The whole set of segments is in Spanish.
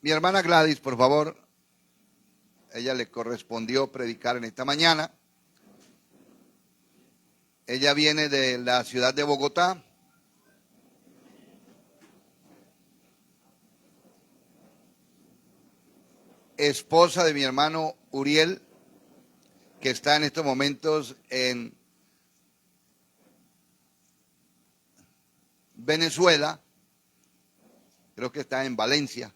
Mi hermana Gladys, por favor, ella le correspondió predicar en esta mañana. Ella viene de la ciudad de Bogotá. Esposa de mi hermano Uriel, que está en estos momentos en Venezuela. Creo que está en Valencia.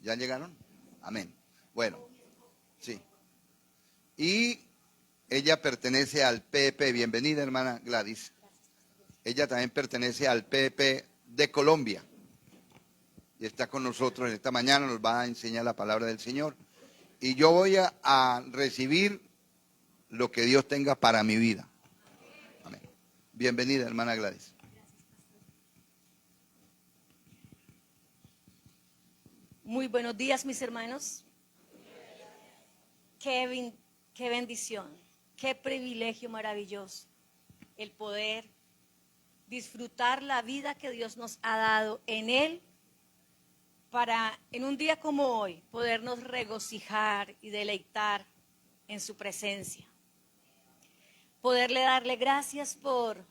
¿Ya llegaron? Amén. Bueno, sí. Y ella pertenece al PP. Bienvenida, hermana Gladys. Ella también pertenece al PP de Colombia. Y está con nosotros esta mañana, nos va a enseñar la palabra del Señor. Y yo voy a recibir lo que Dios tenga para mi vida. Amén. Bienvenida, hermana Gladys. Muy buenos días, mis hermanos. Qué bendición, qué privilegio maravilloso el poder disfrutar la vida que Dios nos ha dado en Él para, en un día como hoy, podernos regocijar y deleitar en su presencia. Poderle darle gracias por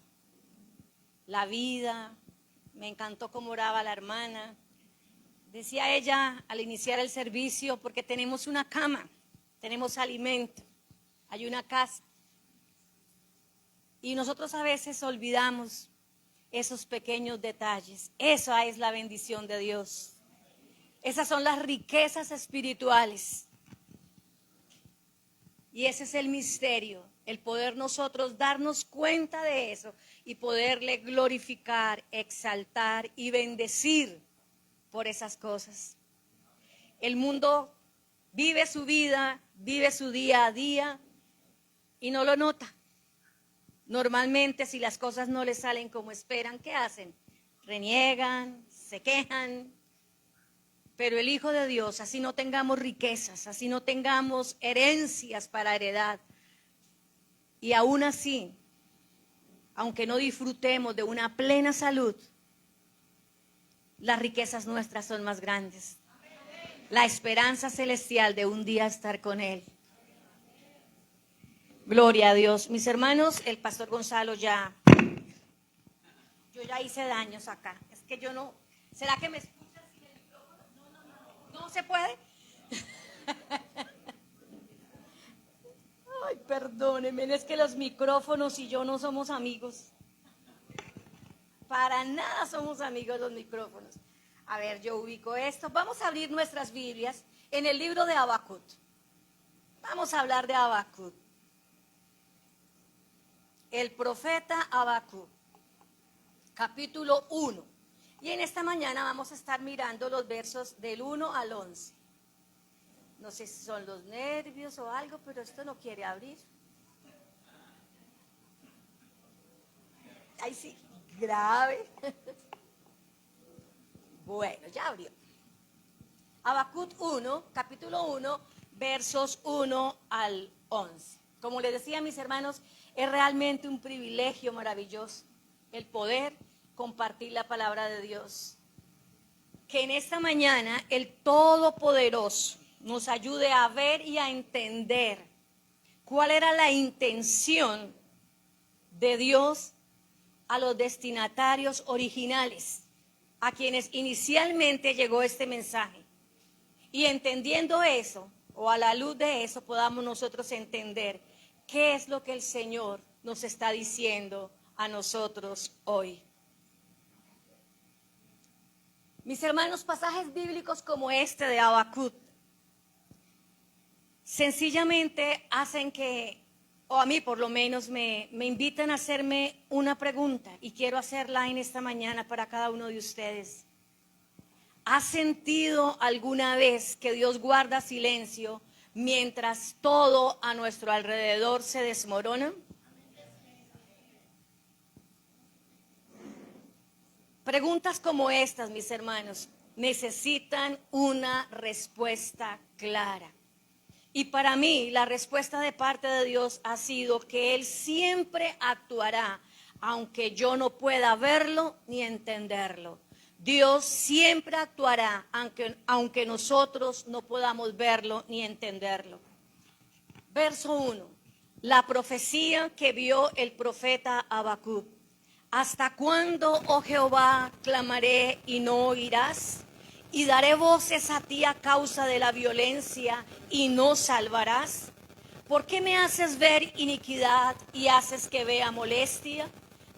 la vida. Me encantó cómo oraba la hermana. Decía ella al iniciar el servicio, porque tenemos una cama, tenemos alimento, hay una casa. Y nosotros a veces olvidamos esos pequeños detalles. Esa es la bendición de Dios. Esas son las riquezas espirituales. Y ese es el misterio, el poder nosotros darnos cuenta de eso y poderle glorificar, exaltar y bendecir por esas cosas. El mundo vive su vida, vive su día a día y no lo nota. Normalmente, si las cosas no les salen como esperan, ¿qué hacen? Reniegan, se quejan. Pero el Hijo de Dios, así no tengamos riquezas, así no tengamos herencias para heredar, y aún así, aunque no disfrutemos de una plena salud, las riquezas nuestras son más grandes. La esperanza celestial de un día estar con Él. Gloria a Dios. Mis hermanos, el pastor Gonzalo yo ya hice daños acá. Es que yo no, ¿será que me escuchas sin el micrófono? No se puede. Ay, perdónenme, es que los micrófonos y yo no somos amigos. Para nada somos amigos los micrófonos. A ver, yo ubico esto. Vamos a abrir nuestras Biblias en el libro de Habacuc. Vamos a hablar de Habacuc. El profeta Habacuc, capítulo 1. Y en esta mañana vamos a estar mirando los versos del 1 al 11. No sé si son los nervios o algo, pero esto no quiere abrir. Ay, sí, grave. Bueno, ya abrió. Habacuc 1, capítulo 1, versos 1 al 11. Como les decía, mis hermanos, es realmente un privilegio maravilloso el poder compartir la palabra de Dios. Que en esta mañana el Todopoderoso nos ayude a ver y a entender cuál era la intención de Dios a los destinatarios originales, a quienes inicialmente llegó este mensaje. Y entendiendo eso, o a la luz de eso, podamos nosotros entender qué es lo que el Señor nos está diciendo a nosotros hoy. Mis hermanos, pasajes bíblicos como este de Habacuc sencillamente hacen que, o a mí por lo menos, me invitan a hacerme una pregunta, y quiero hacerla en esta mañana para cada uno de ustedes. ¿Has sentido alguna vez que Dios guarda silencio mientras todo a nuestro alrededor se desmorona? Preguntas como estas, mis hermanos, necesitan una respuesta clara. Y para mí, la respuesta de parte de Dios ha sido que Él siempre actuará, aunque yo no pueda verlo ni entenderlo. Dios siempre actuará, aunque nosotros no podamos verlo ni entenderlo. Verso 1. La profecía que vio el profeta Habacuc. ¿Hasta cuándo, oh Jehová, clamaré y no oirás? Y daré voces a ti a causa de la violencia y no salvarás. ¿Por qué me haces ver iniquidad y haces que vea molestia?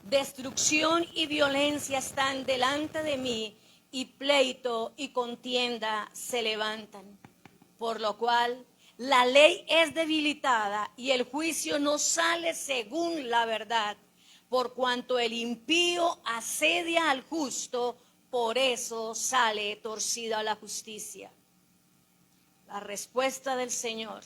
Destrucción y violencia están delante de mí, y pleito y contienda se levantan. Por lo cual la ley es debilitada y el juicio no sale según la verdad. Por cuanto el impío asedia al justo, por eso sale torcida la justicia. La respuesta del Señor.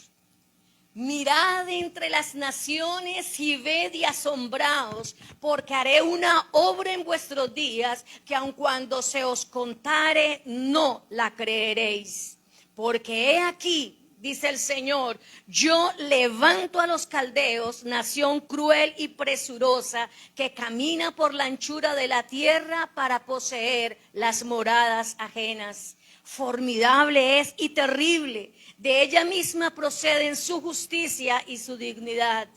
Mirad entre las naciones y ved y asombraos, porque haré una obra en vuestros días que aun cuando se os contare, no la creeréis. Porque he aquí, dice el Señor, yo levanto a los caldeos, nación cruel y presurosa, que camina por la anchura de la tierra para poseer las moradas ajenas. Formidable es y terrible. De ella misma proceden su justicia y su dignidad.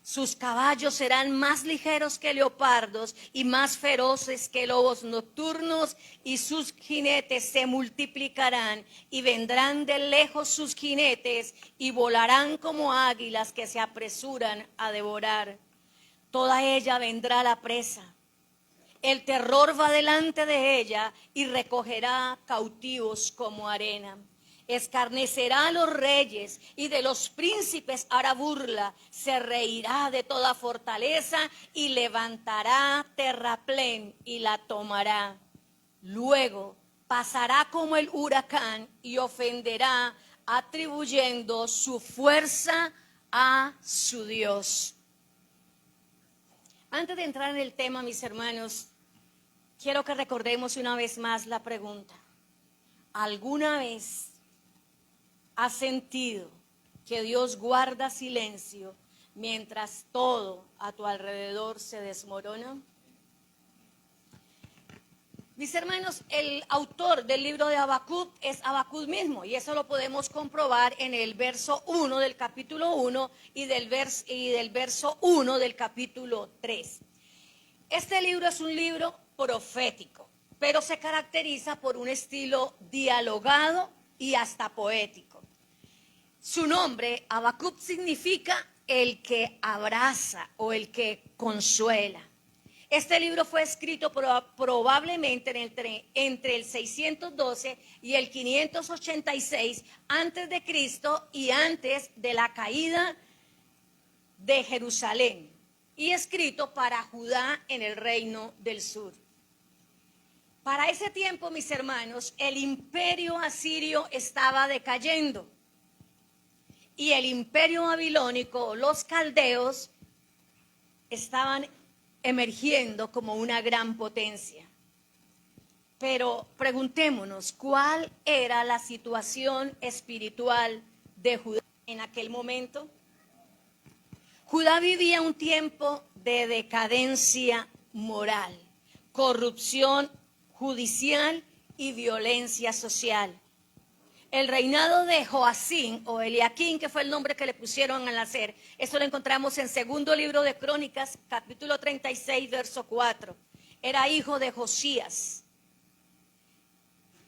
Sus caballos serán más ligeros que leopardos y más feroces que lobos nocturnos, y sus jinetes se multiplicarán, y vendrán de lejos sus jinetes, y volarán como águilas que se apresuran a devorar. Toda ella vendrá la presa. El terror va delante de ella y recogerá cautivos como arena. Escarnecerá a los reyes y de los príncipes hará burla. Se reirá de toda fortaleza y levantará terraplén y la tomará. Luego pasará como el huracán y ofenderá, atribuyendo su fuerza a su Dios. Antes de entrar en el tema, mis hermanos, quiero que recordemos una vez más la pregunta. ¿Alguna vez has sentido que Dios guarda silencio mientras todo a tu alrededor se desmorona? Mis hermanos, el autor del libro de Habacuc es Habacuc mismo, y eso lo podemos comprobar en el verso 1 del capítulo 1 y del verso 1 del capítulo 3. Este libro es un libro profético, pero se caracteriza por un estilo dialogado y hasta poético. Su nombre, Habacuc, significa el que abraza o el que consuela. Este libro fue escrito probablemente entre el 612 y el 586 antes de Cristo y antes de la caída de Jerusalén, y escrito para Judá en el reino del sur. Para ese tiempo, mis hermanos, el imperio asirio estaba decayendo y el imperio babilónico, los caldeos, estaban emergiendo como una gran potencia. Pero preguntémonos, ¿cuál era la situación espiritual de Judá en aquel momento? Judá vivía un tiempo de decadencia moral, corrupción judicial y violencia social. El reinado de Joacín o Eliaquín, que fue el nombre que le pusieron al nacer, eso lo encontramos en segundo libro de Crónicas, capítulo 36, verso 4. Era hijo de Josías.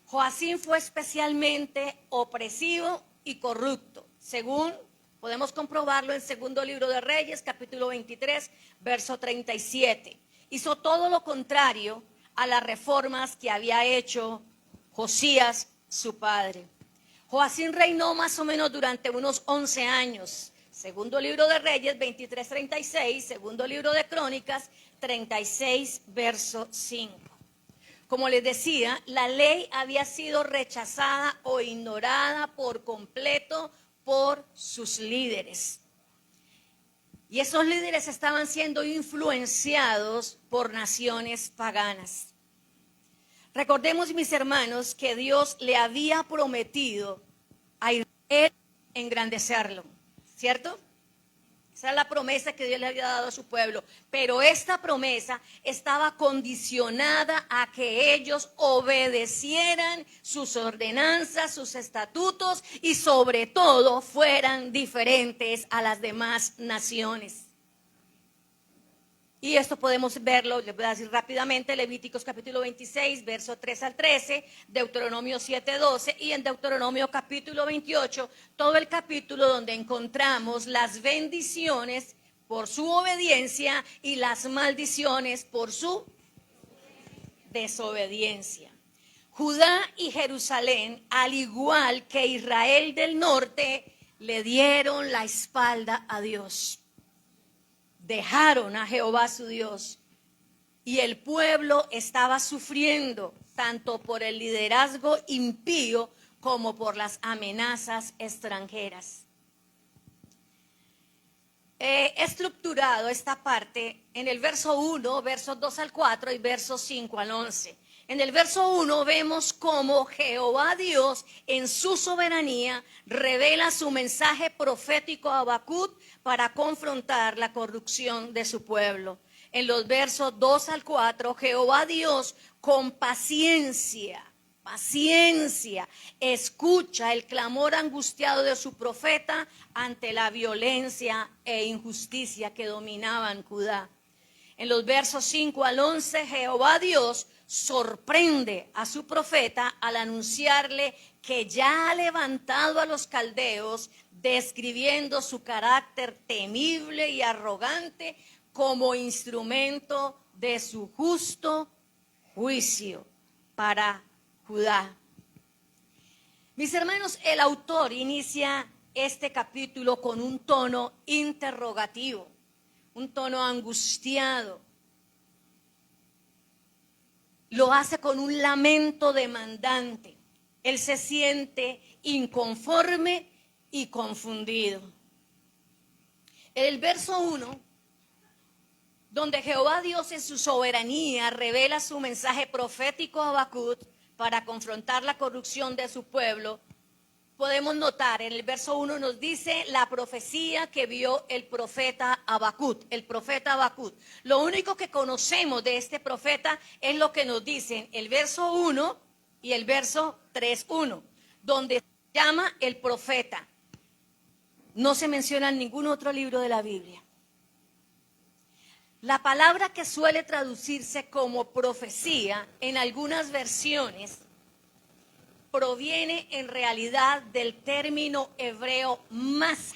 Joacín fue especialmente opresivo y corrupto, según podemos comprobarlo en segundo libro de Reyes, capítulo 23, verso 37. Hizo todo lo contrario a las reformas que había hecho Josías, su padre. Joacín reinó más o menos durante unos 11 años. Segundo libro de Reyes, 23:36. Segundo libro de Crónicas, 36, verso 5. Como les decía, la ley había sido rechazada o ignorada por completo por sus líderes. Y esos líderes estaban siendo influenciados por naciones paganas. Recordemos, mis hermanos, que Dios le había prometido a Israel engrandecerlo, ¿cierto? Esa es la promesa que Dios le había dado a su pueblo. Pero esta promesa estaba condicionada a que ellos obedecieran sus ordenanzas, sus estatutos y sobre todo fueran diferentes a las demás naciones. Y esto podemos verlo, les voy a decir rápidamente, Levíticos capítulo 26, verso 3 al 13, Deuteronomio 7, 12 y en Deuteronomio capítulo 28, todo el capítulo donde encontramos las bendiciones por su obediencia y las maldiciones por su desobediencia. Judá y Jerusalén, al igual que Israel del norte, le dieron la espalda a Dios. Dejaron a Jehová su Dios y el pueblo estaba sufriendo tanto por el liderazgo impío como por las amenazas extranjeras. He estructurado esta parte en el verso 1, versos 2 al 4 y versos 5 al 11. En el verso 1 vemos cómo Jehová Dios en su soberanía revela su mensaje profético a Habacuc para confrontar la corrupción de su pueblo. En los versos 2 al 4, Jehová Dios con paciencia, escucha el clamor angustiado de su profeta ante la violencia e injusticia que dominaban Judá. En los versos 5 al 11, Jehová Dios sorprende a su profeta al anunciarle que ya ha levantado a los caldeos, describiendo su carácter temible y arrogante como instrumento de su justo juicio para Judá. Mis hermanos, el autor inicia este capítulo con un tono interrogativo, un tono angustiado. Lo hace con un lamento demandante. Él se siente inconforme y confundido. En el verso 1, donde Jehová Dios en su soberanía revela su mensaje profético a Habacuc para confrontar la corrupción de su pueblo, podemos notar, en el verso 1 nos dice la profecía que vio el profeta Habacuc, Lo único que conocemos de este profeta es lo que nos dicen el verso 1 y el verso 3:1, donde se llama el profeta. No se menciona en ningún otro libro de la Biblia. La palabra que suele traducirse como profecía en algunas versiones proviene en realidad del término hebreo masa.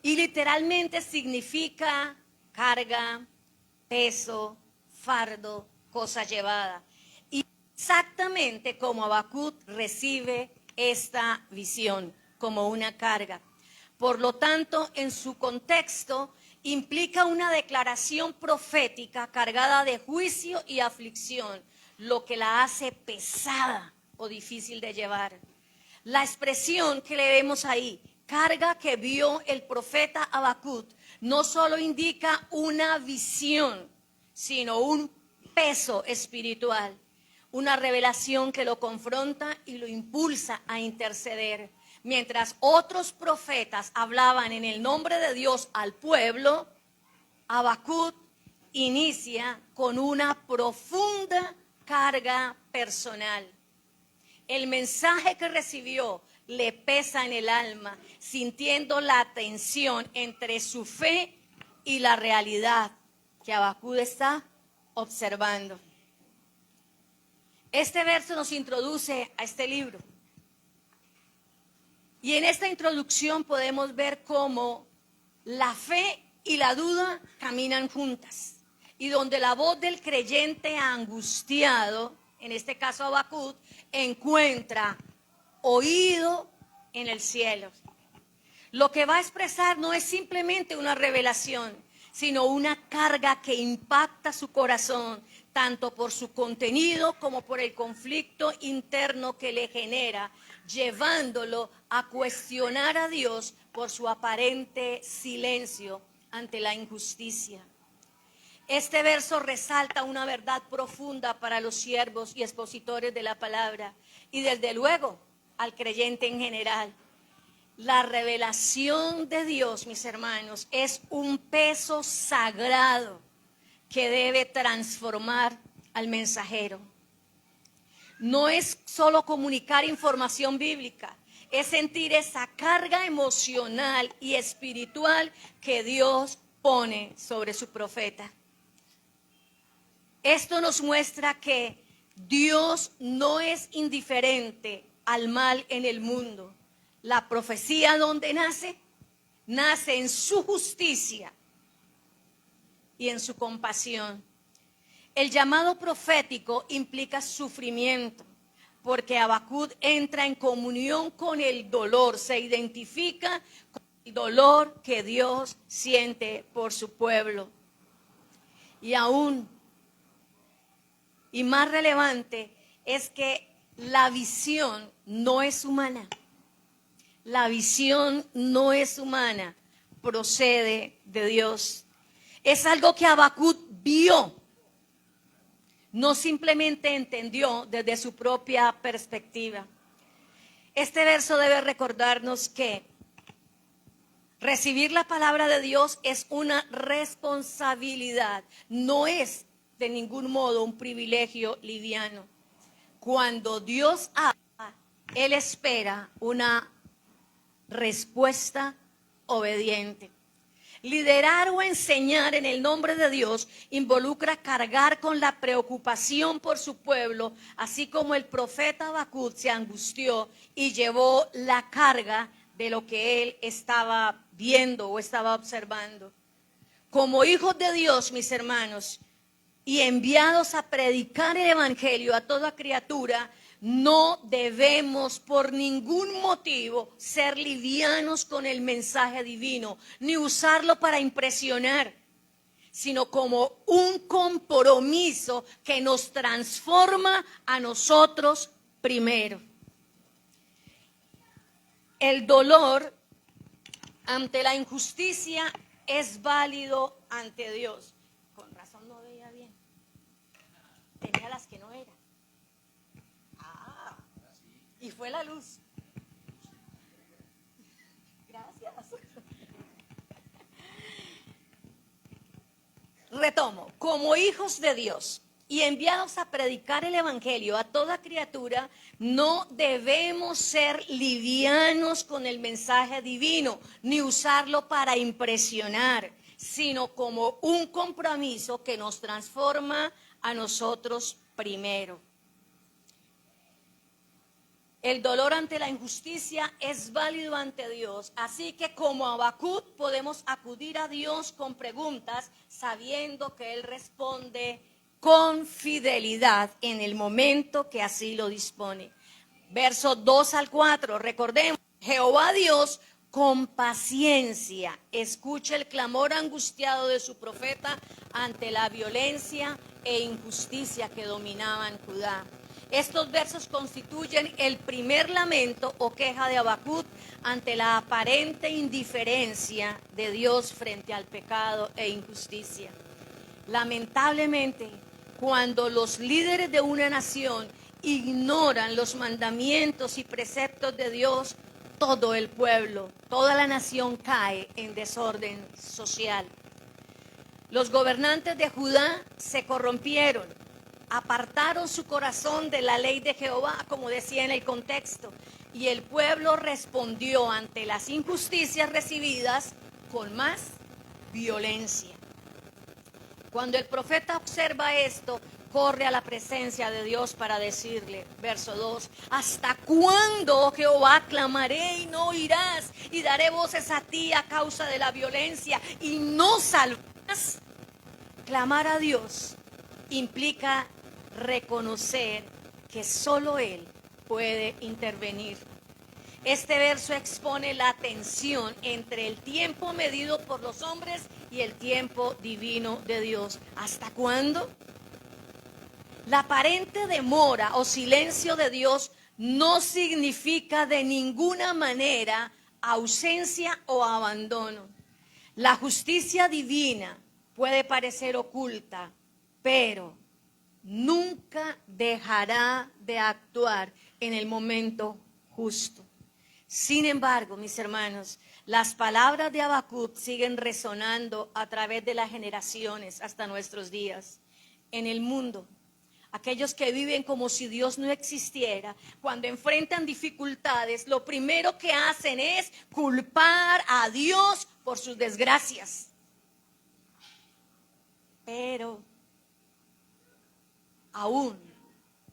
Y literalmente significa carga, peso, fardo, cosa llevada. Y exactamente como Habacuc recibe esta visión, como una carga. Por lo tanto, en su contexto, implica una declaración profética cargada de juicio y aflicción, lo que la hace pesada o difícil de llevar. La expresión que le vemos ahí, carga que vio el profeta Habacuc, no solo indica una visión, sino un peso espiritual, una revelación que lo confronta y lo impulsa a interceder. Mientras otros profetas hablaban en el nombre de Dios al pueblo, Habacuc inicia con una profunda carga personal. El mensaje que recibió le pesa en el alma, sintiendo la tensión entre su fe y la realidad que Habacuc está observando. Este verso nos introduce a este libro. Y en esta introducción podemos ver cómo la fe y la duda caminan juntas. Y donde la voz del creyente angustiado, en este caso Habacuc, encuentra oído en el cielo. Lo que va a expresar no es simplemente una revelación, sino una carga que impacta su corazón, tanto por su contenido como por el conflicto interno que le genera, llevándolo a cuestionar a Dios por su aparente silencio ante la injusticia. Este verso resalta una verdad profunda para los siervos y expositores de la palabra y desde luego al creyente en general. La revelación de Dios, mis hermanos, es un peso sagrado que debe transformar al mensajero. No es solo comunicar información bíblica, es sentir esa carga emocional y espiritual que Dios pone sobre su profeta. Esto nos muestra que Dios no es indiferente al mal en el mundo. La profecía, ¿dónde nace? Nace en su justicia y en su compasión. El llamado profético implica sufrimiento, porque Habacuc entra en comunión con el dolor, se identifica con el dolor que Dios siente por su pueblo. Y aún, y más relevante, es que la visión no es humana. La visión no es humana, procede de Dios. Es algo que Habacuc vio. No simplemente entendió desde su propia perspectiva. Este verso debe recordarnos que recibir la palabra de Dios es una responsabilidad, no es de ningún modo un privilegio liviano. Cuando Dios habla, Él espera una respuesta obediente. Liderar o enseñar en el nombre de Dios involucra cargar con la preocupación por su pueblo, así como el profeta Habacuc se angustió y llevó la carga de lo que él estaba viendo o estaba observando. Como hijos de Dios, mis hermanos, y enviados a predicar el evangelio a toda criatura, no debemos por ningún motivo ser livianos con el mensaje divino, ni usarlo para impresionar, sino como un compromiso que nos transforma a nosotros primero. El dolor ante la injusticia es válido ante Dios. Con razón no veía bien. Tenía las que no eran. Y fue la luz. Gracias. Retomo. Como hijos de Dios y enviados a predicar el evangelio a toda criatura, no debemos ser livianos con el mensaje divino, ni usarlo para impresionar, sino como un compromiso que nos transforma a nosotros primero. El dolor ante la injusticia es válido ante Dios, así que como Habacuc podemos acudir a Dios con preguntas, sabiendo que Él responde con fidelidad en el momento que así lo dispone. Versos 2 al 4, recordemos, Jehová Dios con paciencia escucha el clamor angustiado de su profeta ante la violencia e injusticia que dominaban Judá. Estos versos constituyen el primer lamento o queja de Habacuc ante la aparente indiferencia de Dios frente al pecado e injusticia. Lamentablemente, cuando los líderes de una nación ignoran los mandamientos y preceptos de Dios, todo el pueblo, toda la nación cae en desorden social. Los gobernantes de Judá se corrompieron, apartaron su corazón de la ley de Jehová, como decía en el contexto, y el pueblo respondió ante las injusticias recibidas con más violencia. Cuando el profeta observa esto, corre a la presencia de Dios para decirle, verso 2, ¿hasta cuándo, Jehová, clamaré y no oirás? Y daré voces a ti a causa de la violencia y no salvarás. Clamar a Dios implica reconocer que solo Él puede intervenir. Este verso expone la tensión entre el tiempo medido por los hombres y el tiempo divino de Dios. ¿Hasta cuándo? La aparente demora o silencio de Dios no significa de ninguna manera ausencia o abandono. La justicia divina puede parecer oculta, pero nunca dejará de actuar en el momento justo. Sin embargo, mis hermanos, las palabras de Habacuc siguen resonando a través de las generaciones hasta nuestros días. En el mundo, aquellos que viven como si Dios no existiera, cuando enfrentan dificultades, lo primero que hacen es culpar a Dios por sus desgracias. Pero aún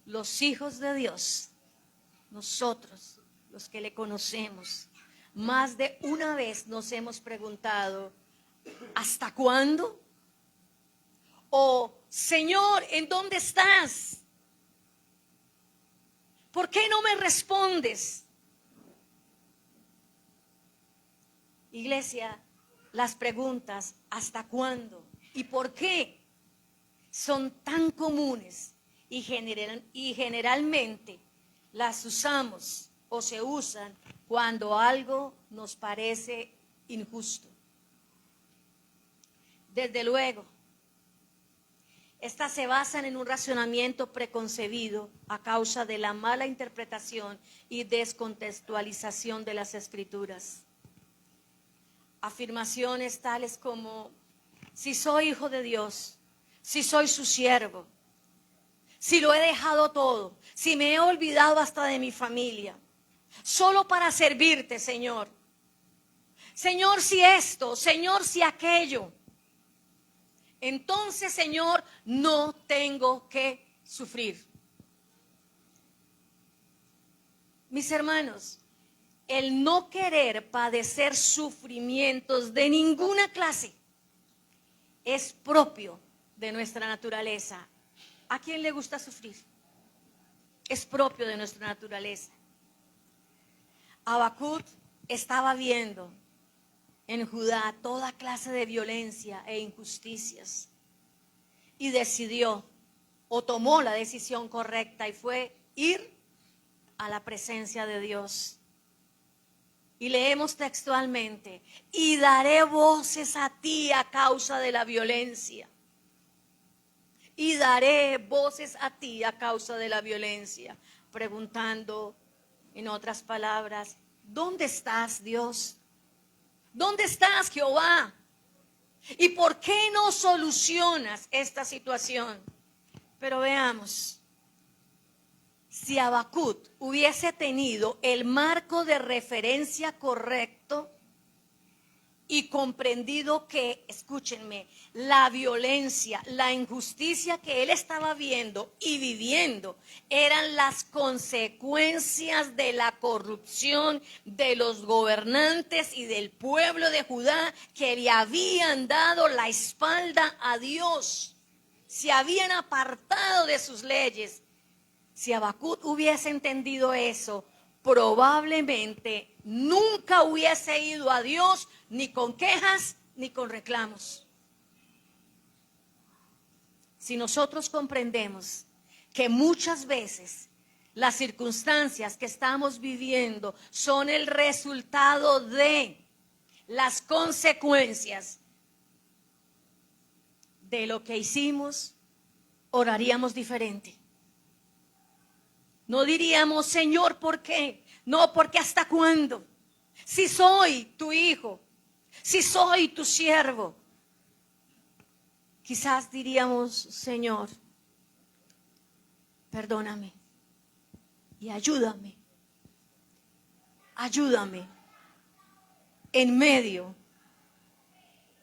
los hijos de Dios, nosotros, los que le conocemos, más de una vez nos hemos preguntado, ¿hasta cuándo? O, Señor, ¿en dónde estás? ¿Por qué no me respondes? Iglesia, las preguntas ¿hasta cuándo? ¿Y por qué? Son tan comunes y generalmente las usamos o se usan cuando algo nos parece injusto. Desde luego, estas se basan en un razonamiento preconcebido a causa de la mala interpretación y descontextualización de las Escrituras. Afirmaciones tales como, si soy hijo de Dios, si soy su siervo, si lo he dejado todo, si me he olvidado hasta de mi familia, solo para servirte, Señor. Señor, si esto, Señor, si aquello. Entonces, Señor, no tengo que sufrir. Mis hermanos, el no querer padecer sufrimientos de ninguna clase es propio de nuestra naturaleza. ¿A quién le gusta sufrir? Es propio de nuestra naturaleza. Habacuc estaba viendo en Judá toda clase de violencia e injusticias y decidió o tomó la decisión correcta y fue ir a la presencia de Dios. Y leemos textualmente, y daré voces a ti a causa de la violencia. Y daré voces a ti a causa de la violencia. Preguntando, en otras palabras, ¿dónde estás, Dios? ¿Dónde estás, Jehová? ¿Y por qué no solucionas esta situación? Pero veamos. Si Habacuc hubiese tenido el marco de referencia correcto y comprendido que, escúchenme, la violencia, la injusticia que él estaba viendo y viviendo eran las consecuencias de la corrupción de los gobernantes y del pueblo de Judá que le habían dado la espalda a Dios, se habían apartado de sus leyes. Si Habacuc hubiese entendido eso, probablemente nunca hubiese ido a Dios ni con quejas ni con reclamos. Si nosotros comprendemos que muchas veces las circunstancias que estamos viviendo son el resultado de las consecuencias de lo que hicimos, oraríamos diferente. No diríamos, Señor, ¿por qué? No, porque ¿hasta cuándo? Si soy tu hijo, si soy tu siervo. Quizás diríamos, Señor, perdóname y ayúdame. Ayúdame en medio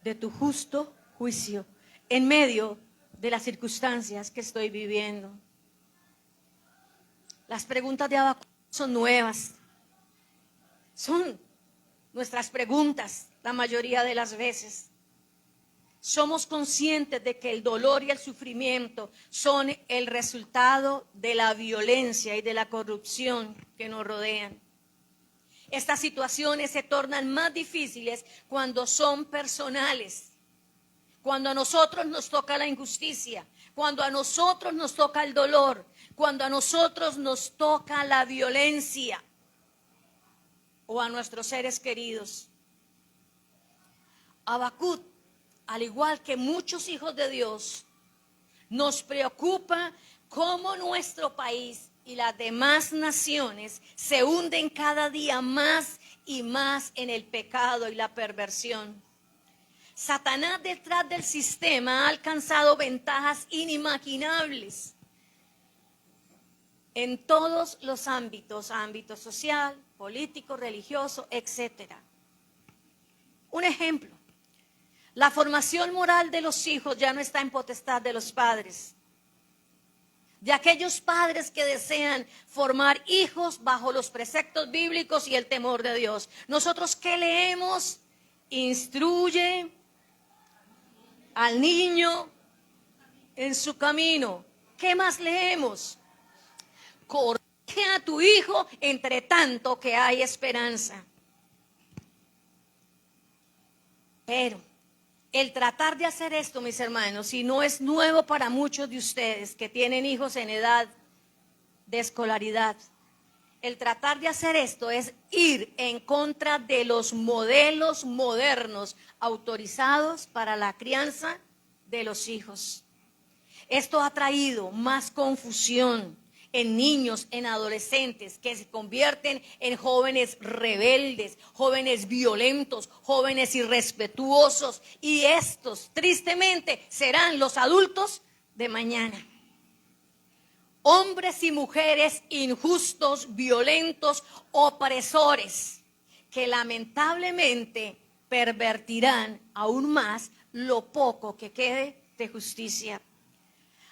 de tu justo juicio, en medio de las circunstancias que estoy viviendo. Las preguntas de Habacuc son nuevas. Son nuestras preguntas la mayoría de las veces. Somos conscientes de que el dolor y el sufrimiento son el resultado de la violencia y de la corrupción que nos rodean. Estas situaciones se tornan más difíciles cuando son personales, cuando a nosotros nos toca la injusticia, cuando a nosotros nos toca el dolor, cuando a nosotros nos toca la violencia o a nuestros seres queridos. Habacuc, al igual que muchos hijos de Dios, nos preocupa cómo nuestro país y las demás naciones se hunden cada día más y más en el pecado y la perversión. Satanás detrás del sistema ha alcanzado ventajas inimaginables en todos los ámbitos, ámbito social, político, religioso, etc. Un ejemplo, la formación moral de los hijos ya no está en potestad de los padres, de aquellos padres que desean formar hijos bajo los preceptos bíblicos y el temor de Dios. Nosotros, ¿qué leemos? Instruye al niño en su camino. ¿Qué más leemos? Corrige a tu hijo entre tanto que hay esperanza. Pero el tratar de hacer esto, mis hermanos, si no es nuevo para muchos de ustedes que tienen hijos en edad de escolaridad, el tratar de hacer esto es ir en contra de los modelos modernos autorizados para la crianza de los hijos. Esto ha traído más confusión en niños, en adolescentes, que se convierten en jóvenes rebeldes, jóvenes violentos, jóvenes irrespetuosos, y estos, tristemente, serán los adultos de mañana. Hombres y mujeres injustos, violentos, opresores, que lamentablemente pervertirán aún más lo poco que quede de justicia.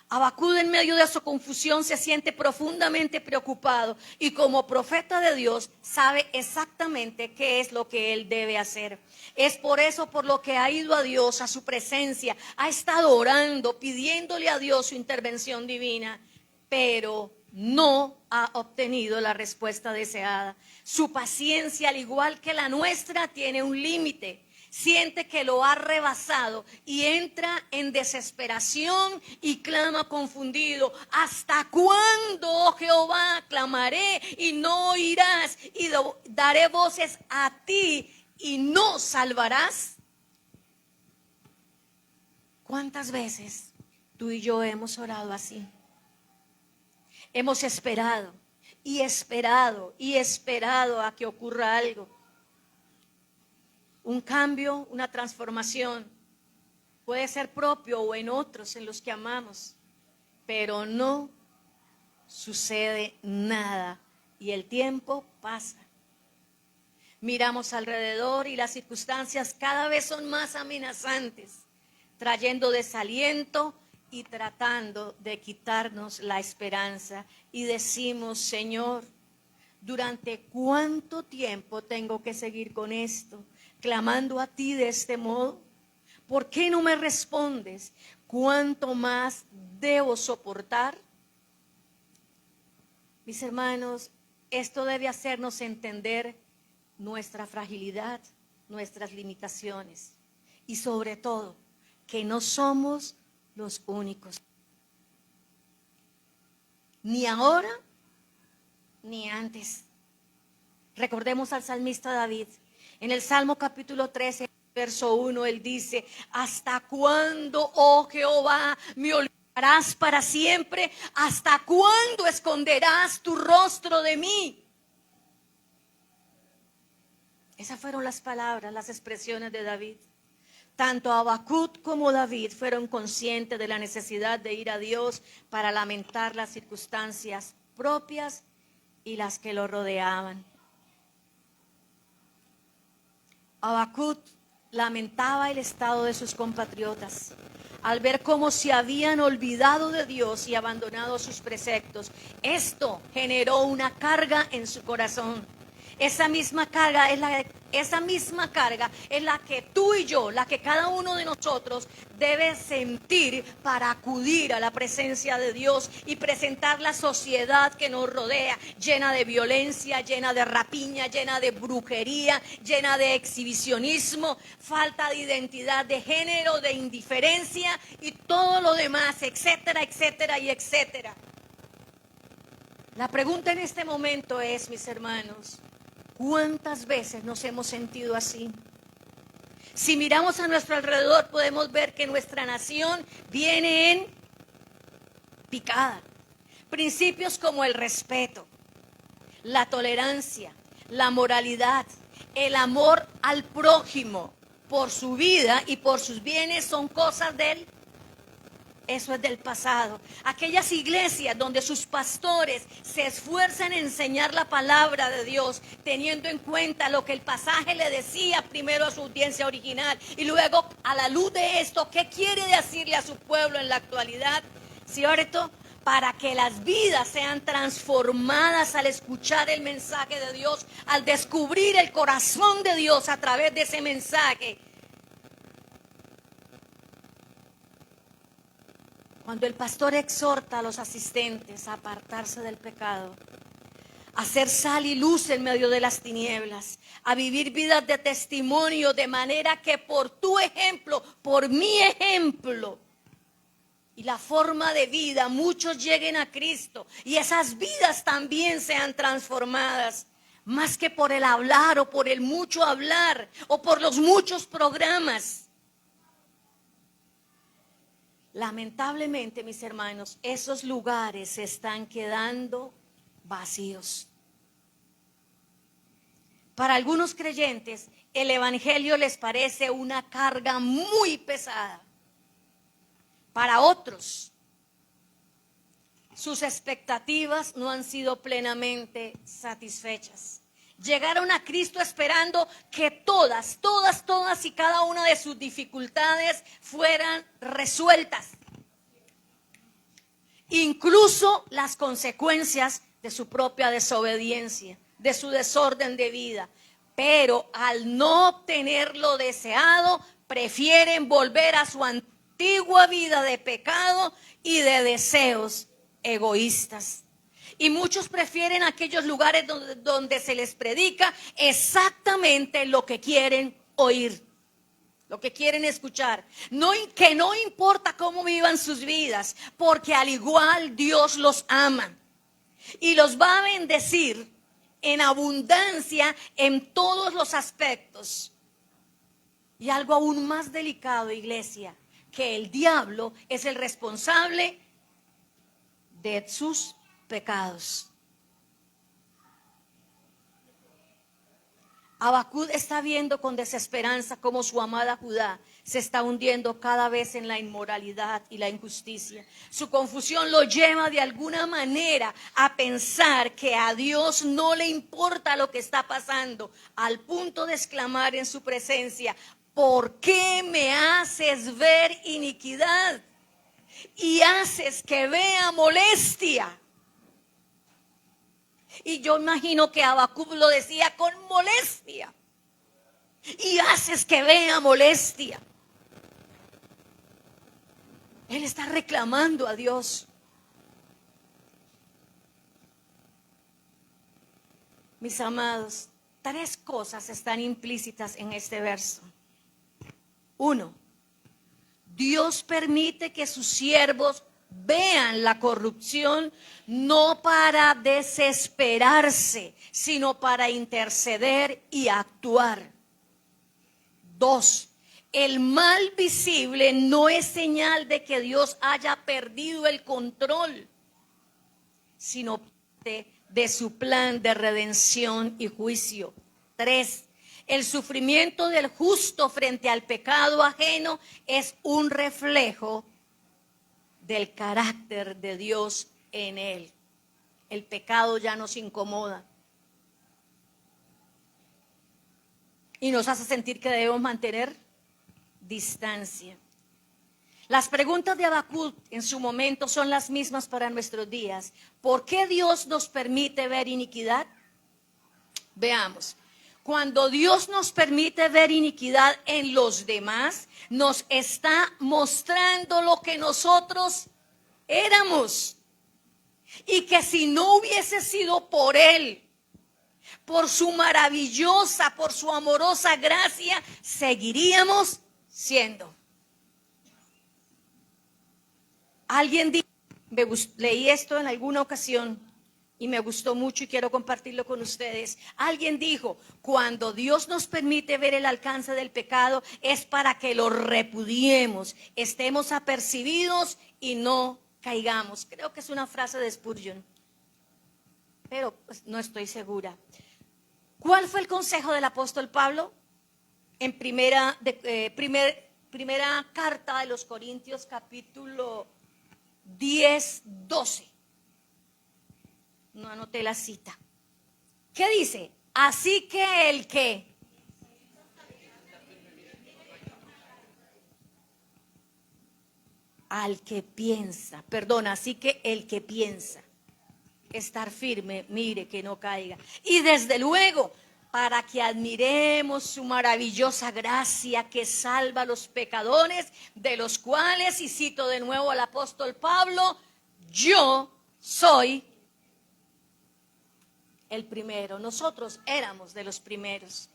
Habacuc, en medio de su confusión, se siente profundamente preocupado y como profeta de Dios sabe exactamente qué es lo que él debe hacer. Es por eso por lo que ha ido a Dios, a su presencia, ha estado orando, pidiéndole a Dios su intervención divina, pero no ha obtenido la respuesta deseada. Su paciencia, al igual que la nuestra, tiene un límite. Siente que lo ha rebasado y entra en desesperación y clama confundido. ¿Hasta cuándo, oh Jehová, clamaré y no oirás? Y daré voces a ti y no salvarás. ¿Cuántas veces tú y yo hemos orado así? Hemos esperado y esperado y esperado a que ocurra algo. Un cambio, una transformación, puede ser propio o en otros en los que amamos, pero no sucede nada y el tiempo pasa. Miramos alrededor y las circunstancias cada vez son más amenazantes, trayendo desaliento y tratando de quitarnos la esperanza. Y decimos, Señor, ¿durante cuánto tiempo tengo que seguir con esto? Clamando a ti de este modo. ¿Por qué no me respondes? ¿Cuánto más debo soportar? Mis hermanos, esto debe hacernos entender nuestra fragilidad, nuestras limitaciones y sobre todo que no somos los únicos. Ni ahora ni antes. Recordemos al salmista David. En el Salmo capítulo 13, verso 1, él dice, ¿hasta cuándo, oh Jehová, me olvidarás para siempre? ¿Hasta cuándo esconderás tu rostro de mí? Esas fueron las palabras, las expresiones de David. Tanto Habacuc como David fueron conscientes de la necesidad de ir a Dios para lamentar las circunstancias propias y las que lo rodeaban. Habacuc lamentaba el estado de sus compatriotas al ver cómo se habían olvidado de Dios y abandonado sus preceptos. Esto generó una carga en su corazón. Esa misma carga es la que tú y yo, la que cada uno de nosotros debe sentir para acudir a la presencia de Dios y presentar la sociedad que nos rodea, llena de violencia, llena de rapiña, llena de brujería, llena de exhibicionismo, falta de identidad de género, de indiferencia y todo lo demás, etcétera, etcétera y etcétera. La pregunta en este momento es, mis hermanos, ¿cuántas veces nos hemos sentido así? Si miramos a nuestro alrededor podemos ver que nuestra nación viene en picada. Principios como el respeto, la tolerancia, la moralidad, el amor al prójimo por su vida y por sus bienes son cosas eso es del pasado. Aquellas iglesias donde sus pastores se esfuerzan en enseñar la palabra de Dios, teniendo en cuenta lo que el pasaje le decía primero a su audiencia original y luego a la luz de esto, ¿qué quiere decirle a su pueblo en la actualidad? ¿Cierto? Para que las vidas sean transformadas al escuchar el mensaje de Dios, al descubrir el corazón de Dios a través de ese mensaje. Cuando el pastor exhorta a los asistentes a apartarse del pecado, a ser sal y luz en medio de las tinieblas, a vivir vidas de testimonio, de manera que por tu ejemplo, por mi ejemplo y la forma de vida, muchos lleguen a Cristo y esas vidas también sean transformadas, más que por el hablar o por el mucho hablar o por los muchos programas. Lamentablemente, mis hermanos, esos lugares se están quedando vacíos. Para algunos creyentes, el evangelio les parece una carga muy pesada. Para otros, sus expectativas no han sido plenamente satisfechas. Llegaron a Cristo esperando que todas y cada una de sus dificultades fueran resueltas. Incluso las consecuencias de su propia desobediencia, de su desorden de vida. Pero al no obtener lo deseado, prefieren volver a su antigua vida de pecado y de deseos egoístas. Y muchos prefieren aquellos lugares donde se les predica exactamente lo que quieren oír, lo que quieren escuchar. Que no importa cómo vivan sus vidas, porque al igual Dios los ama y los va a bendecir en abundancia en todos los aspectos. Y algo aún más delicado, iglesia, que el diablo es el responsable de sus pecados. Habacuc está viendo con desesperanza cómo su amada Judá se está hundiendo cada vez en la inmoralidad y la injusticia. Su confusión lo lleva de alguna manera a pensar que a Dios no le importa lo que está pasando, al punto de exclamar en su presencia: ¿por qué me haces ver iniquidad y haces que vea molestia? Y yo imagino que Habacuc lo decía con molestia. Y haces que vea molestia. Él está reclamando a Dios. Mis amados, 3 cosas están implícitas en este verso. 1, Dios permite que sus siervos vean la corrupción no para desesperarse, sino para interceder y actuar. 2, el mal visible no es señal de que Dios haya perdido el control, sino de su plan de redención y juicio. 3, el sufrimiento del justo frente al pecado ajeno es un reflejo del carácter de Dios en él. El pecado ya nos incomoda y nos hace sentir que debemos mantener distancia. Las preguntas de Habacuc en su momento son las mismas para nuestros días. ¿Por qué Dios nos permite ver iniquidad? Veamos. Cuando Dios nos permite ver iniquidad en los demás, nos está mostrando lo que nosotros éramos. Y que si no hubiese sido por Él, por su maravillosa, por su amorosa gracia, seguiríamos siendo. Alguien dijo, leí esto en alguna ocasión y me gustó mucho y quiero compartirlo con ustedes. Alguien dijo, cuando Dios nos permite ver el alcance del pecado es para que lo repudiemos, estemos apercibidos y no caigamos. Creo que es una frase de Spurgeon, pero pues, no estoy segura. ¿Cuál fue el consejo del apóstol Pablo? En primera carta de los Corintios, capítulo 10, 12. No anoté la cita. ¿Qué dice? Así que el que al que piensa, perdón, así que el que piensa estar firme, mire que no caiga. Y desde luego, para que admiremos su maravillosa gracia que salva a los pecadores, de los cuales, y cito de nuevo al apóstol Pablo, yo soy el primero. Nosotros éramos de los primeros.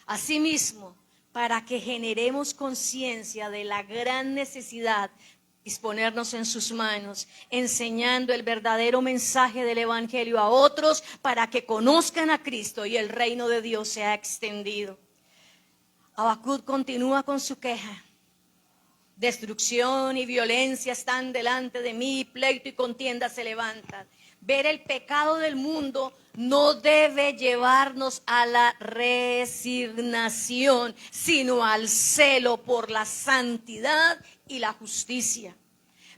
Asimismo, para que generemos conciencia de la gran necesidad de disponernos en sus manos, enseñando el verdadero mensaje del Evangelio a otros para que conozcan a Cristo y el reino de Dios sea extendido. Habacuc continúa con su queja. Destrucción y violencia están delante de mí, pleito y contienda se levantan. Ver el pecado del mundo no debe llevarnos a la resignación, sino al celo por la santidad y la justicia.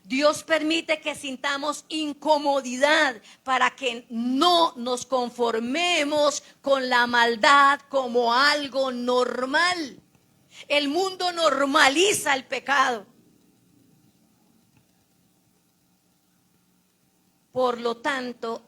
Dios permite que sintamos incomodidad para que no nos conformemos con la maldad como algo normal. El mundo normaliza el pecado. Por lo tanto,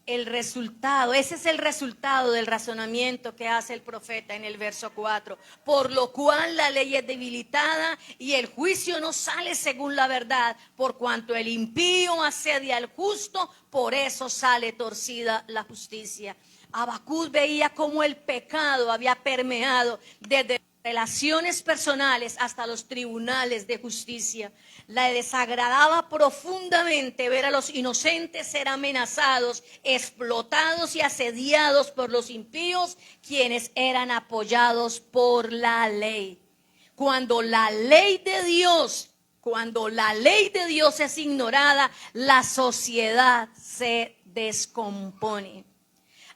ese es el resultado del razonamiento que hace el profeta en el verso 4. Por lo cual la ley es debilitada y el juicio no sale según la verdad. Por cuanto el impío asedia al justo, por eso sale torcida la justicia. Habacuc veía cómo el pecado había permeado desde relaciones personales hasta los tribunales de justicia. Le desagradaba profundamente ver a los inocentes ser amenazados, explotados y asediados por los impíos, quienes eran apoyados por la ley. Cuando la ley de Dios es ignorada, la sociedad se descompone.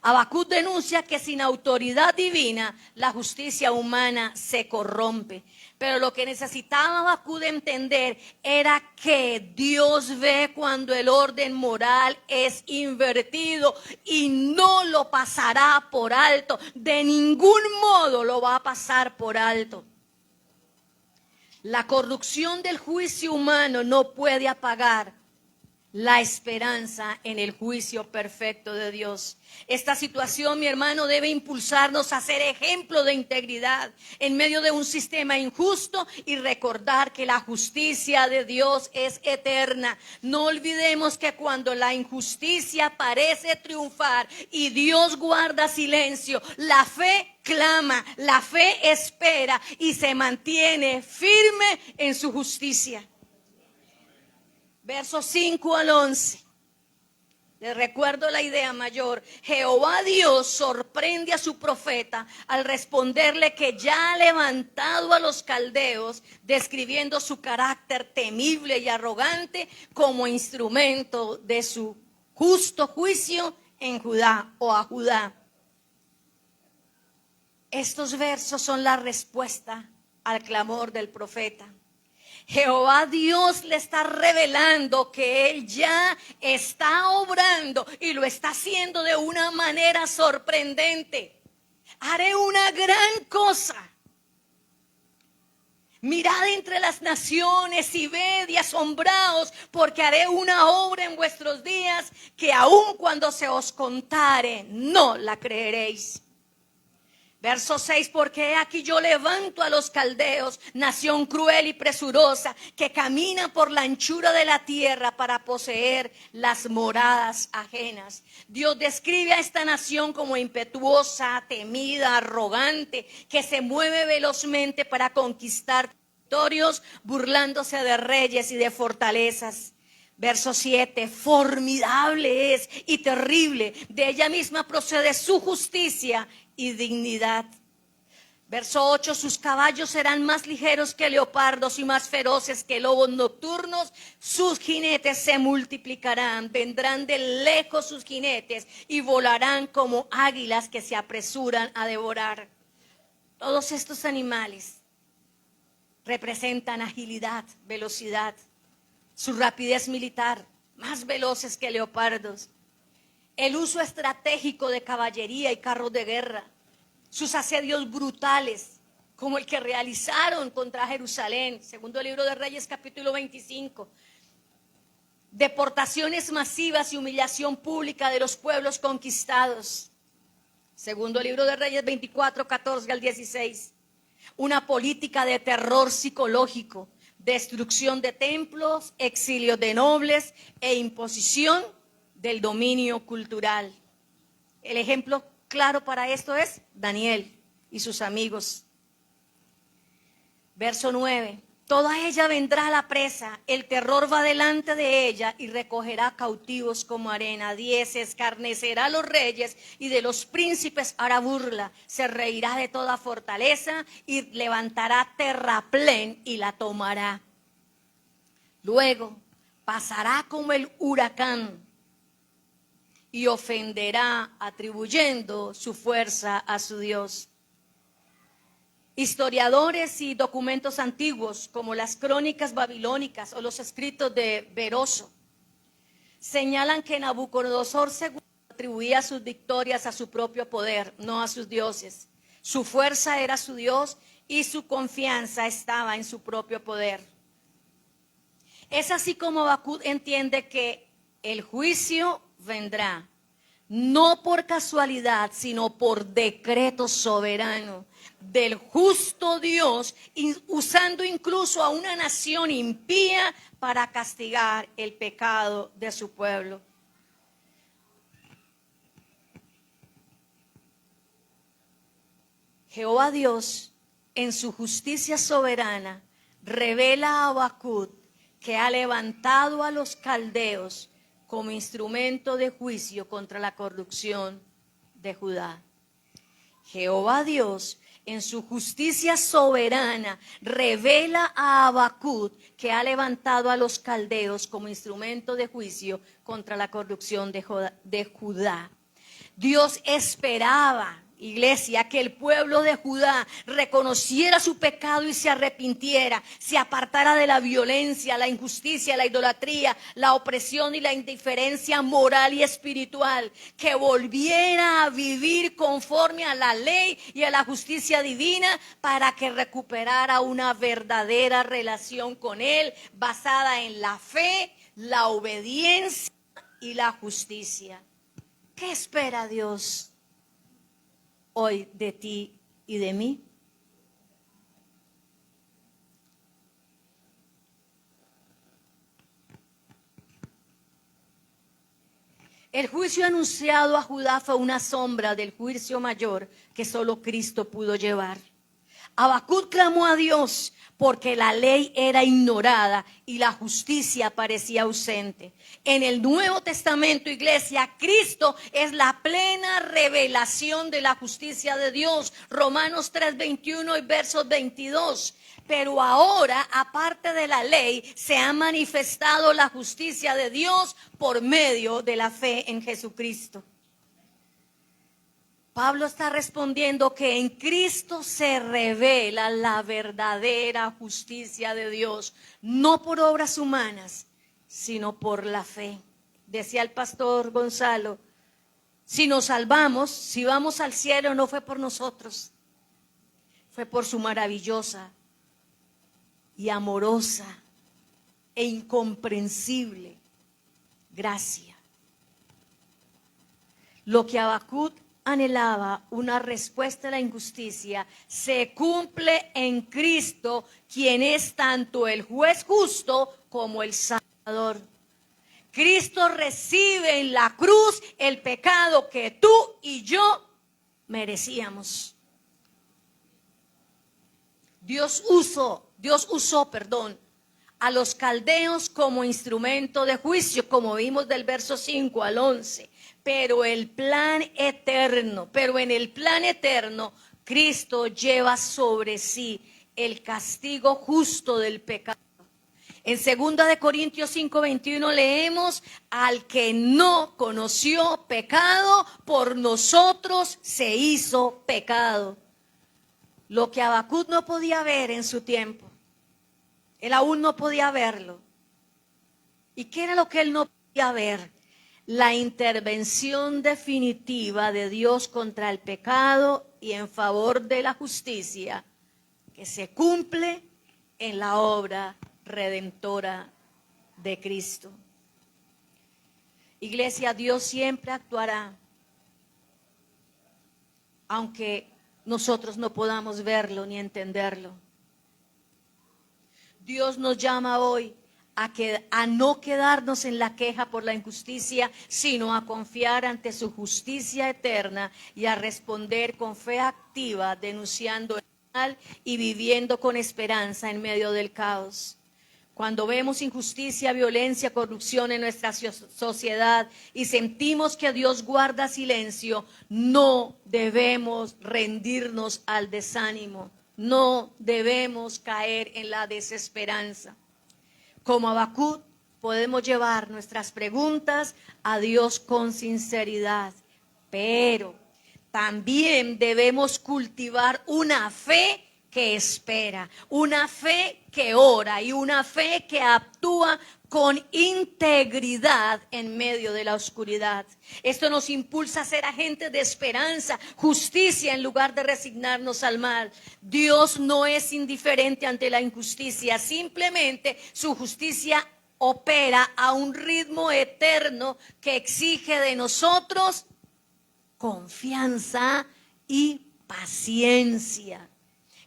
Habacuc denuncia que sin autoridad divina la justicia humana se corrompe. Pero lo que necesitaba Habacuc entender era que Dios ve cuando el orden moral es invertido y no lo pasará por alto. De ningún modo lo va a pasar por alto. La corrupción del juicio humano no puede apagar la esperanza en el juicio perfecto de Dios. Esta situación, mi hermano, debe impulsarnos a ser ejemplo de integridad en medio de un sistema injusto y recordar que la justicia de Dios es eterna. No olvidemos que cuando la injusticia parece triunfar y Dios guarda silencio, la fe clama, la fe espera y se mantiene firme en su justicia. Versos 5 al 11. Les recuerdo la idea mayor. Jehová Dios sorprende a su profeta al responderle que ya ha levantado a los caldeos, describiendo su carácter temible y arrogante como instrumento de su justo juicio en Judá o a Judá. Estos versos son la respuesta al clamor del profeta. Jehová Dios le está revelando que Él ya está obrando y lo está haciendo de una manera sorprendente. Haré una gran cosa. Mirad entre las naciones y ved y asombraos, porque haré una obra en vuestros días que aun cuando se os contare, no la creeréis. Verso 6, porque aquí yo levanto a los caldeos, nación cruel y presurosa, que camina por la anchura de la tierra para poseer las moradas ajenas. Dios describe a esta nación como impetuosa, temida, arrogante, que se mueve velozmente para conquistar territorios, burlándose de reyes y de fortalezas. Verso 7, formidable es y terrible, de ella misma procede su justicia y dignidad. Verso 8, sus caballos serán más ligeros que leopardos y más feroces que lobos nocturnos. Sus jinetes se multiplicarán, vendrán de lejos sus jinetes y volarán como águilas que se apresuran a devorar. Todos estos animales representan agilidad, velocidad, su rapidez militar, más veloces que leopardos. El uso estratégico de caballería y carros de guerra. Sus asedios brutales, como el que realizaron contra Jerusalén, segundo libro de Reyes, capítulo 25. Deportaciones masivas y humillación pública de los pueblos conquistados. Segundo libro de Reyes 24, 14 al 16. Una política de terror psicológico, destrucción de templos, exilio de nobles e imposición del dominio cultural. El ejemplo claro para esto es Daniel y sus amigos. Verso 9. Toda ella vendrá a la presa, el terror va delante de ella y recogerá cautivos como arena. 10. Escarnecerá a los reyes y de los príncipes hará burla. Se reirá de toda fortaleza y levantará terraplén y la tomará. Luego pasará como el huracán y ofenderá atribuyendo su fuerza a su Dios. Historiadores y documentos antiguos como las crónicas babilónicas o los escritos de Beroso señalan que Nabucodonosor II atribuía sus victorias a su propio poder, no a sus dioses. Su fuerza era su Dios y su confianza estaba en su propio poder. Es así como Habacuc entiende que el juicio vendrá, no por casualidad, sino por decreto soberano del justo Dios, usando incluso a una nación impía para castigar el pecado de su pueblo. Jehová Dios, en su justicia soberana, revela a Habacuc que ha levantado a los caldeos como instrumento de juicio contra la corrupción de Judá. Jehová Dios, en su justicia soberana, revela a Habacuc que ha levantado a los caldeos como instrumento de juicio contra la corrupción de Judá. Dios esperaba, iglesia, que el pueblo de Judá reconociera su pecado y se arrepintiera, se apartara de la violencia, la injusticia, la idolatría, la opresión y la indiferencia moral y espiritual, que volviera a vivir conforme a la ley y a la justicia divina para que recuperara una verdadera relación con Él basada en la fe, la obediencia y la justicia. ¿Qué espera Dios hoy de ti y de mí? El juicio anunciado a Judá fue una sombra del juicio mayor que solo Cristo pudo llevar. Habacuc clamó a Dios porque la ley era ignorada y la justicia parecía ausente. En el Nuevo Testamento, iglesia, Cristo es la plena revelación de la justicia de Dios. Romanos 3:21 y versos 22. Pero ahora, aparte de la ley, se ha manifestado la justicia de Dios por medio de la fe en Jesucristo. Pablo está respondiendo que en Cristo se revela la verdadera justicia de Dios, no por obras humanas, sino por la fe. Decía el pastor Gonzalo, si nos salvamos, si vamos al cielo, no fue por nosotros, fue por su maravillosa y amorosa e incomprensible gracia. Lo que Habacuc anhelaba, una respuesta a la injusticia, se cumple en Cristo, quien es tanto el juez justo como el Salvador. Cristo recibe en la cruz el pecado que tú y yo merecíamos. Dios usó, a los caldeos como instrumento de juicio, como vimos del verso 5 al 11. Pero en el plan eterno, Cristo lleva sobre sí el castigo justo del pecado. En 2 Corintios 5:21 leemos, al que no conoció pecado, por nosotros se hizo pecado. Lo que Habacuc no podía ver en su tiempo, él aún no podía verlo. ¿Y qué era lo que él no podía ver? La intervención definitiva de Dios contra el pecado y en favor de la justicia, que se cumple en la obra redentora de Cristo. Iglesia, Dios siempre actuará, aunque nosotros no podamos verlo ni entenderlo. Dios nos llama hoy a no quedarnos en la queja por la injusticia, sino a confiar ante su justicia eterna y a responder con fe activa, denunciando el mal y viviendo con esperanza en medio del caos. Cuando vemos injusticia, violencia, corrupción en nuestra sociedad y sentimos que Dios guarda silencio, no debemos rendirnos al desánimo, no debemos caer en la desesperanza. Como Habacuc, podemos llevar nuestras preguntas a Dios con sinceridad, pero también debemos cultivar una fe que espera, una fe que ora y una fe que actúa con integridad en medio de la oscuridad. Esto nos impulsa a ser agentes de esperanza, justicia en lugar de resignarnos al mal. Dios no es indiferente ante la injusticia, simplemente su justicia opera a un ritmo eterno que exige de nosotros confianza y paciencia.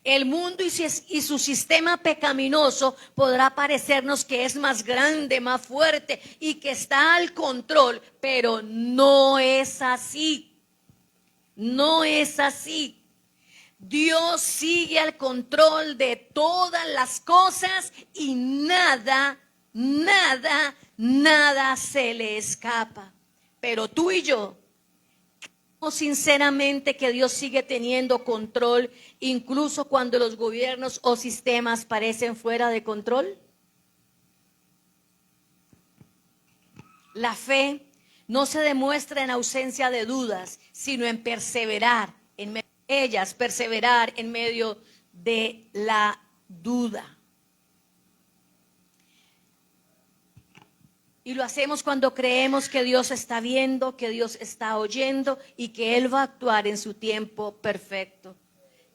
El mundo y su sistema pecaminoso podrá parecernos que es más grande, más fuerte y que está al control, pero no es así. No es así. Dios sigue al control de todas las cosas y nada se le escapa. Pero tú y yo, sinceramente que Dios sigue teniendo control incluso cuando los gobiernos o sistemas parecen fuera de control. La fe no se demuestra en ausencia de dudas, sino en perseverar en medio de ellas, perseverar en medio de la duda. Y lo hacemos cuando creemos que Dios está viendo, que Dios está oyendo y que Él va a actuar en su tiempo perfecto.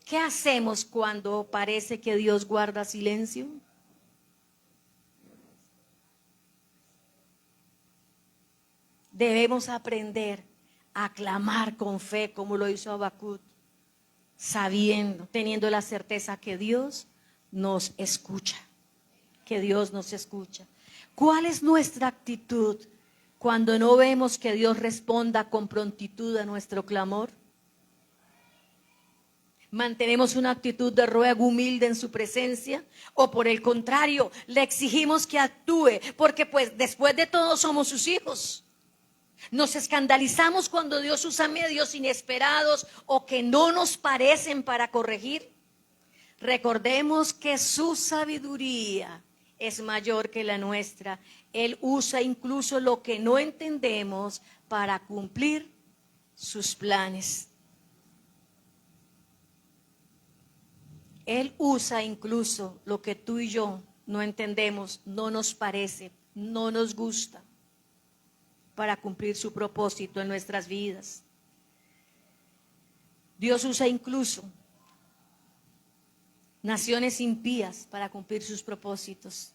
¿Qué hacemos cuando parece que Dios guarda silencio? Debemos aprender a clamar con fe como lo hizo Habacuc, sabiendo, teniendo la certeza que Dios nos escucha, que Dios nos escucha. ¿Cuál es nuestra actitud cuando no vemos que Dios responda con prontitud a nuestro clamor? ¿Mantenemos una actitud de ruego humilde en su presencia? ¿O por el contrario, le exigimos que actúe? Porque pues después de todo somos sus hijos. Nos escandalizamos cuando Dios usa medios inesperados o que no nos parecen para corregir. Recordemos que su sabiduría es mayor que la nuestra. Él usa incluso lo que no entendemos para cumplir sus planes. Él usa incluso lo que tú y yo no entendemos, no nos parece, no nos gusta, para cumplir su propósito en nuestras vidas. Dios usa incluso naciones impías para cumplir sus propósitos.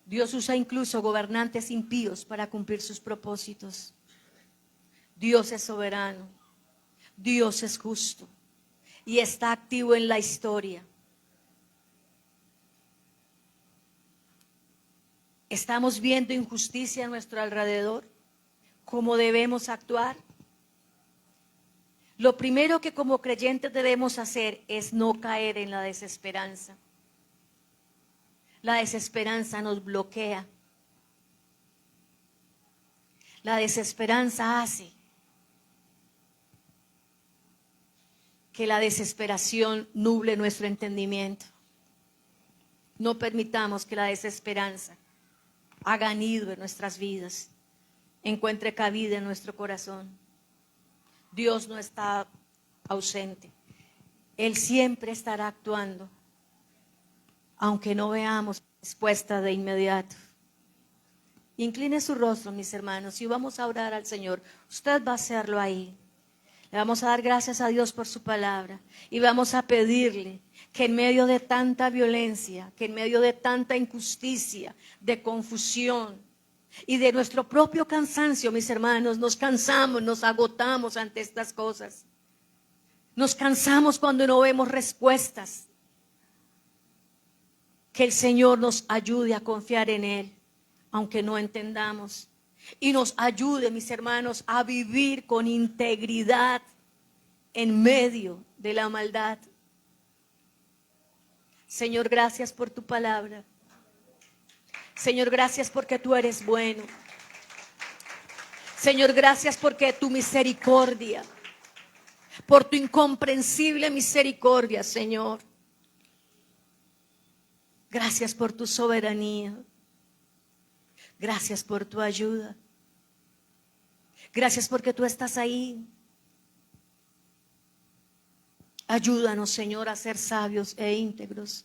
Dios usa incluso gobernantes impíos para cumplir sus propósitos. Dios es soberano, Dios es justo y está activo en la historia. ¿Estamos viendo injusticia a nuestro alrededor? ¿Cómo debemos actuar? Lo primero que como creyentes debemos hacer es no caer en la desesperanza. La desesperanza nos bloquea. La desesperanza hace que la desesperación nuble nuestro entendimiento. No permitamos que la desesperanza haga nido en nuestras vidas, encuentre cabida en nuestro corazón. Dios no está ausente. Él siempre estará actuando, aunque no veamos respuesta de inmediato. Incline su rostro, mis hermanos, y vamos a orar al Señor. Usted va a hacerlo ahí. Le vamos a dar gracias a Dios por su palabra y vamos a pedirle que en medio de tanta violencia, que en medio de tanta injusticia, de confusión y de nuestro propio cansancio, mis hermanos, nos cansamos, nos agotamos ante estas cosas. Nos cansamos cuando no vemos respuestas. Que el Señor nos ayude a confiar en Él, aunque no entendamos. Y nos ayude, mis hermanos, a vivir con integridad en medio de la maldad. Señor, gracias por tu palabra. Señor, gracias porque tú eres bueno. Señor, gracias porque tu misericordia, por tu incomprensible misericordia, Señor. Gracias por tu soberanía. Gracias por tu ayuda. Gracias porque tú estás ahí. Ayúdanos, Señor, a ser sabios e íntegros,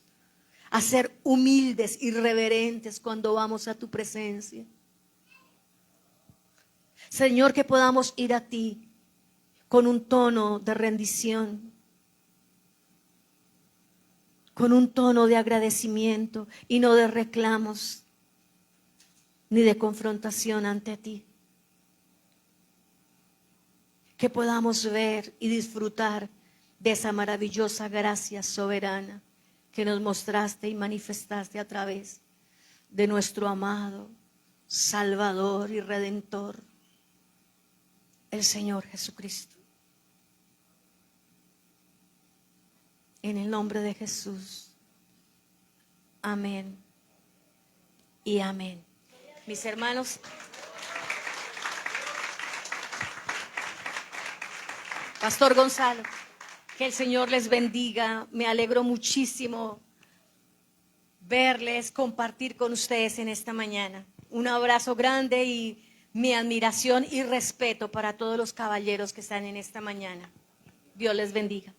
a ser humildes y reverentes cuando vamos a tu presencia. Señor, que podamos ir a ti con un tono de rendición, con un tono de agradecimiento y no de reclamos ni de confrontación ante ti. Que podamos ver y disfrutar de esa maravillosa gracia soberana que nos mostraste y manifestaste a través de nuestro amado Salvador y Redentor, el Señor Jesucristo. En el nombre de Jesús. Amén y amén. Mis hermanos, Pastor Gonzalo, que el Señor les bendiga. Me alegro muchísimo verles, compartir con ustedes en esta mañana. Un abrazo grande y mi admiración y respeto para todos los caballeros que están en esta mañana. Dios les bendiga.